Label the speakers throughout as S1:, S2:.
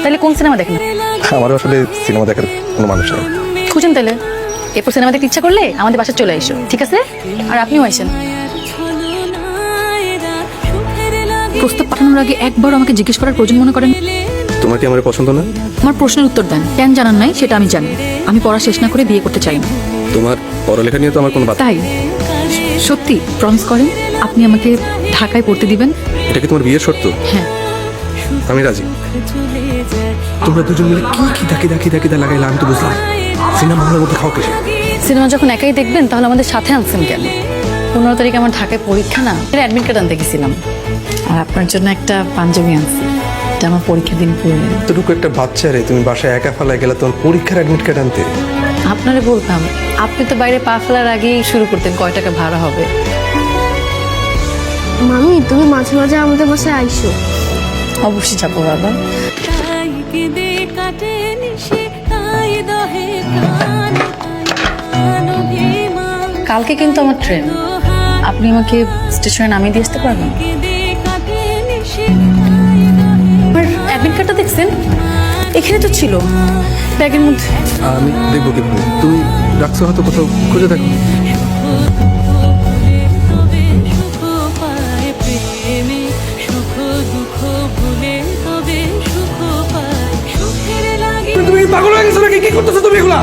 S1: তাহলে কোন সিনেমা দেখেন?
S2: আমারও আসলে সিনেমা দেখার কোনো মানুষ নেই।
S1: খুঁজেন তাহলে। এরপর সিনেমা দেখতে ইচ্ছা করলে আমাদের বাসায় চলে এসো, ঠিক আছে? আর আপনিও আসেন। প্রস্তাব পাঠানোর আগে একবার আমাকে জিজ্ঞেস করার প্রয়োজন মনে করেন?
S2: তোমার কি আমার পছন্দ না?
S1: আমার প্রশ্নের উত্তর দেন। কেন জানান নাই সেটা আমি জানি। আমি পড়া শেষ না করে বিয়ে করতে চাই না।
S2: তোমার পড়ালেখা নিয়ে তো আমার কোনো বাধা।
S1: তাই সত্যি প্রমিস করেন আপনি আমাকে ঢাকায় পড়তে দিবেন?
S2: এটা কি তোমার বিয়ের শর্ত?
S1: হ্যাঁ।
S2: আমি রাজি। তোমরা দুজন মিলে কি দাকি লাগাইলা আমি তো বুঝলাম। সিনেমা হলের মধ্যে খাও কেসে?
S1: সিনেমা যখন একাই দেখবেন তাহলে আমাদের সাথে আনছেন কেন? 15 তারিখে আমার ঢাকায় পরীক্ষা না, অ্যাডমিট কার্ড আনতে গেছিলাম। আর আপনার জন্য একটা পাঞ্জাবি আনছি, এটা আমার পরীক্ষার দিন পরলেন।
S2: এতটুকু একটা বাচ্চা রে তুমি বাসায় একা ফেলায় গেলে তোমার পরীক্ষার অ্যাডমিট কার্ড আনতে?
S1: আপনারে বলতাম, আপনি তো বাইরে পা ফেলার আগেই শুরু করতেন কয় টাকা ভাড়া হবে।
S3: মামি তুমি মাঝে মাঝে আমাদের বাসায় আইসো।
S1: অবশ্যই যাবো বাবা। কালকে কিন্তু আমার ট্রেন, আপনি আমাকে স্টেশনে নামিয়ে দিয়ে আসতে পারবেন? আমার অ্যাডমিট কার্ডটা দেখছেন? এখানে তো ছিল ব্যাগের মধ্যে।
S2: আমি দেখবো কিভাবে? তুমি রাখছো হয়তো কোথাও, খুঁজে দেখো।
S4: তুমি পাগল হয়ে গেছো নাকি? কি করতেছো তুমি এগুলা?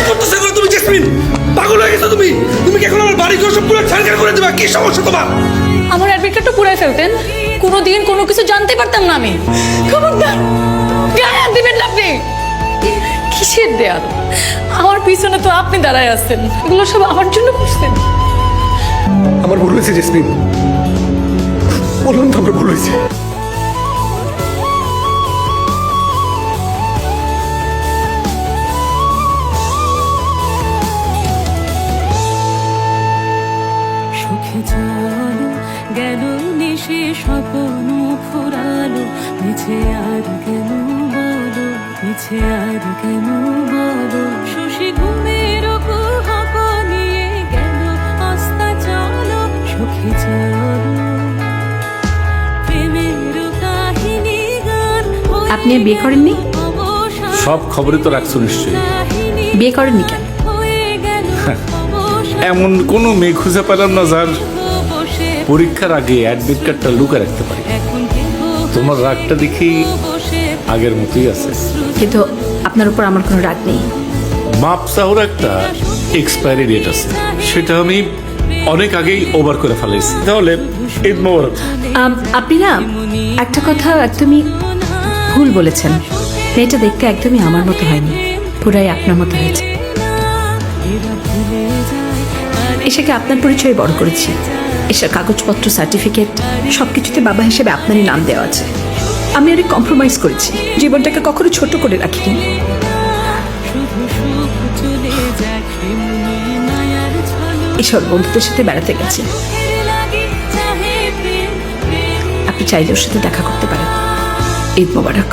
S4: করতেছো এগুলো তুমি? জেসমিন পাগল হয়ে গেছো তুমি? তুমি কি এখন আমার বাড়ি ঘর সব পুরো ছাড়খাড় করে দেবা? কি সমস্যা তোমার?
S1: আমার অ্যাডমিট কার্ডটা পুরাই ফেলতেন, কোনোদিন কোনো কিছু জানতে পারতাম না আমি। খবরদার গায়ে হাত দিবেন না আপনি। কিসের দেয়াল? আমার পিছনে তো আপনি দাঁড়ায় আছেন, এগুলো সব আমার জন্য করছেন।
S2: আমার ভুল হয়েছে জেসমিন, বললাম তো আমার ভুল হয়েছে।
S5: সুখে চলো গেল নিশে স্বপ্ন ফুরালো, মিছে আর কেন বলো, মিছে আর কেন বলো। শশী ঘুমের কুহক নিয়ে গেল আস্তা চলো, সুখে চলো প্রেমের কাহিনী গান।
S1: আপনি বিয়ে করেননি?
S6: সব খবরই তো রাখছো নিশ্চয়ই।
S1: বিয়ে করেননি কেন?
S6: এমন কোনো মেয়ে খুঁজে পেলাম না যার পরীক্ষার আগে অ্যাডমিট কার্ডটা লুকা রাখতে পারি। তোমার রাগটা দেখি আগের মতোই আছে।
S1: কিন্তু আপনার উপর আমার কোনো রাগ নেই।
S6: মাপ চাওয়ার একটা এক্সপায়ারি ডেট আছে, সেটা আমি অনেক আগেই ওভার করে ফেলেছি। তাহলে ঈদ মোবারক।
S7: আপনি না একটা কথা একদমই ভুল বলেছেন। মেয়েটা দেখতে একদমই আমার মতো হয়নি, পুরাই আপনার মতো হয়েছে। এসেকে আপনার পরিচয় বড় করেছি, এসব কাগজপত্র সার্টিফিকেট সবকিছুতে বাবা হিসেবে আপনারই নাম দেওয়া আছে। আমি অনেক কম্প্রোমাইজ করেছি, জীবনটাকে কখনো ছোট করে রাখিনি। ঈশ্বর বন্ধুদের সাথে বেড়াতে গেছে, আপনি চাইলে ওর সাথে দেখা করতে পারেন। ঈদ মোবারক।